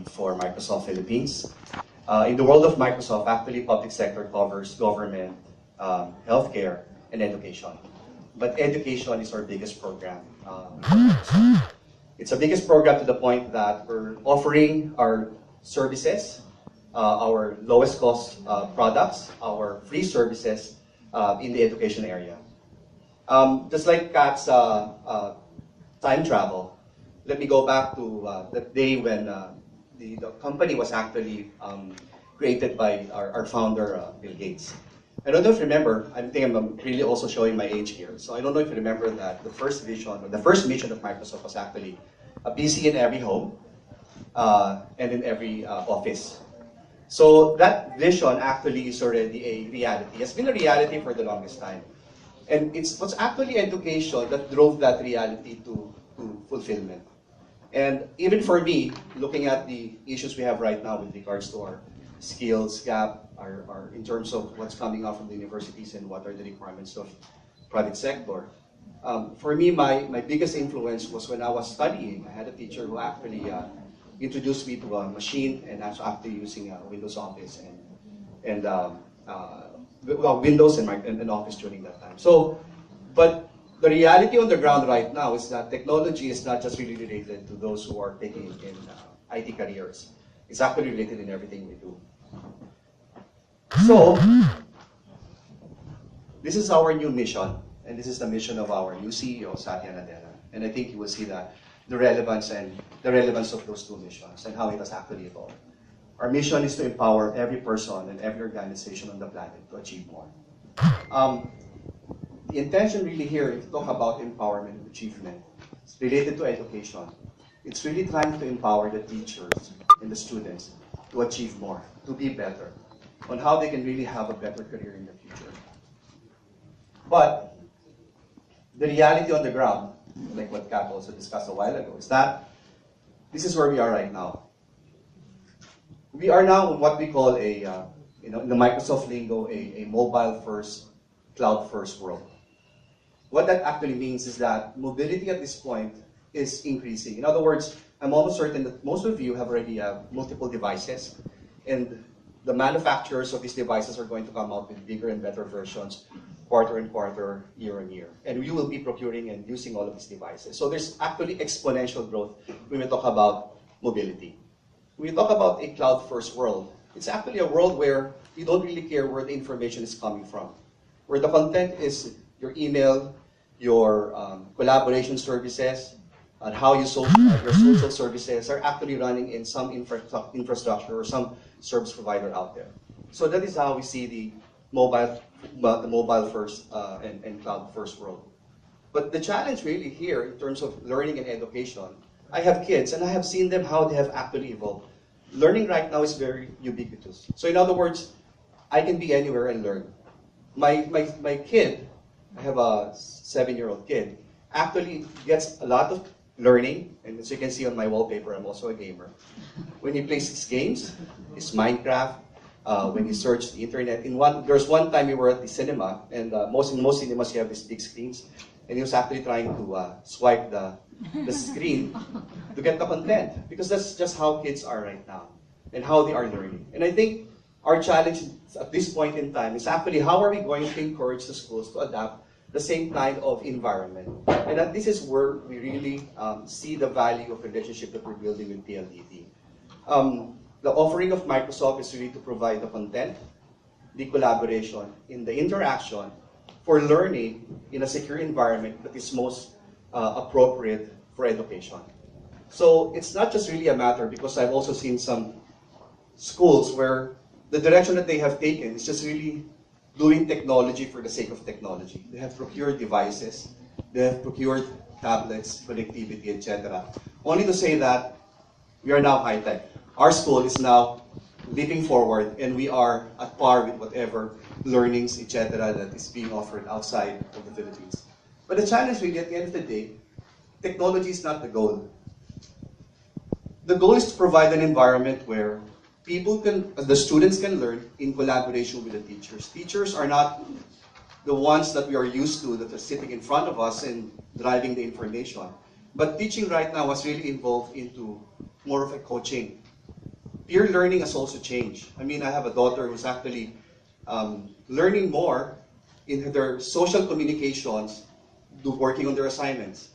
lead for Microsoft Philippines. In the world of Microsoft, actually public sector covers government, healthcare, and education. But education is our biggest program. It's the biggest program to the point that we're offering our services, our lowest cost products, our free services in the education area. Just like Kat's time travel, let me go back to the day when the company was actually created by our founder, Bill Gates. I don't know if you remember, I think I'm really also showing my age here. So I don't know if you remember that the first vision, or the first mission of Microsoft was actually a PC in every home and in every office. So that vision actually is already a reality. It's been a reality for the longest time. And it was actually education that drove that reality to fulfillment. And even for me, looking at the issues we have right now with regards to our skills gap, our in terms of what's coming out from the universities and what are the requirements of private sector. For me, my biggest influence was when I was studying. I had a teacher who actually introduced me to a machine, and I was actually using Windows Office and Windows and Office during that time. So, but the reality on the ground right now is that technology is not just really related to those who are taking in IT careers. It's actually related in everything we do. So, this is our new mission, and this is the mission of our new CEO, Satya Nadella. And I think you will see that the relevance of those two missions and how it has actually evolved. Our mission is to empower every person and every organization on the planet to achieve more. The intention really here is to talk about empowerment and achievement. It's related to education. It's really trying to empower the teachers and the students to achieve more, to be better, on how they can really have a better career in the future. But the reality on the ground, like what Kat also discussed a while ago, is that this is where we are right now. We are now in what we call in the Microsoft lingo, a mobile-first, cloud-first world. What that actually means is that mobility at this point is increasing. In other words, I'm almost certain that most of you have already multiple devices, and the manufacturers of these devices are going to come out with bigger and better versions quarter and quarter, year on year. And you will be procuring and using all of these devices. So there's actually exponential growth when we talk about mobility. When we talk about a cloud-first world, it's actually a world where you don't really care where the information is coming from. Where the content is your email, your collaboration services, and how your social services are actually running in some infrastructure or some service provider out there. So that is how we see the mobile first and cloud first world. But the challenge really here in terms of learning and education, I have kids and I have seen them how they have actually evolved. Learning right now is very ubiquitous. So in other words, I can be anywhere and learn. My kid, I have a 7-year-old kid, actually gets a lot of learning, and as you can see on my wallpaper, I'm also a gamer. When he plays his games, his Minecraft, when he searched the internet. There's one time we were at the cinema, and in most cinemas you have these big screens, and he was actually trying to swipe the screen to get the content, because that's just how kids are right now, and how they are learning. And I think our challenge at this point in time is actually how are we going to encourage the schools to adapt the same kind of environment. And that this is where we really see the value of relationship that we're building with PLDT. The offering of Microsoft is really to provide the content, the collaboration, in the interaction for learning in a secure environment that is most appropriate for education. So it's not just really a matter, because I've also seen some schools where the direction that they have taken is just really doing technology for the sake of technology. They have procured devices, they have procured tablets, connectivity, etc. Only to say that we are now high-tech. Our school is now leaping forward, and we are at par with whatever learnings, etc. that is being offered outside of the Philippines. But the challenge really, at the end of the day, technology is not the goal. The goal is to provide an environment where the students can learn in collaboration with the teachers. Teachers are not the ones that we are used to, that are sitting in front of us and driving the information. But teaching right now has really evolved into more of a coaching peer learning has also changed. I mean, I have a daughter who's actually learning more in their social communications, working on their assignments.